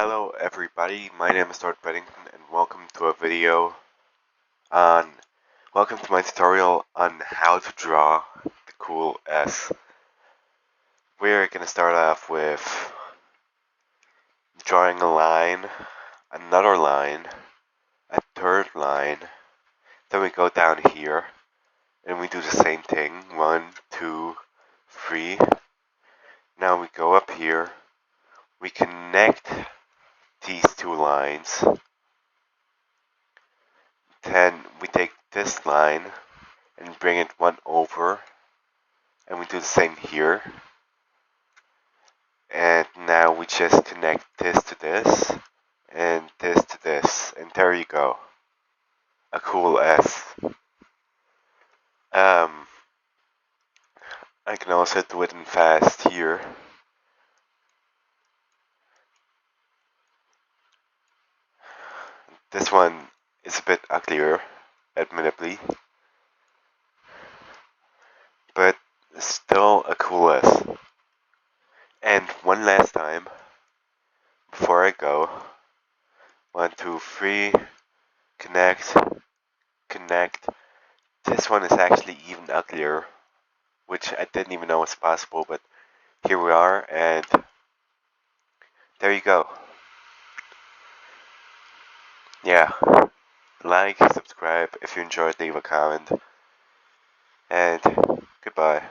Hello everybody, my name is LordBreadington and welcome to a video on, welcome to my tutorial on how to draw the cool S. We're going to start off with drawing a line, another line, a third line, then we go down here and we do the same thing, 1, 2, 3. Now we go up here, we connect these two lines. Then we take this line and bring it one over, and we do the same here. And now we just connect this to this, and this to this, and there you go. A cool S. I can also do it in fast here. This one is a bit uglier, admittedly, but still a cool S. And one last time, before I go, 1, 2, 3, connect, connect. This one is actually even uglier, which I didn't even know was possible, but here we are, and there you go. Yeah, like, subscribe, if you enjoyed, leave a comment, and goodbye.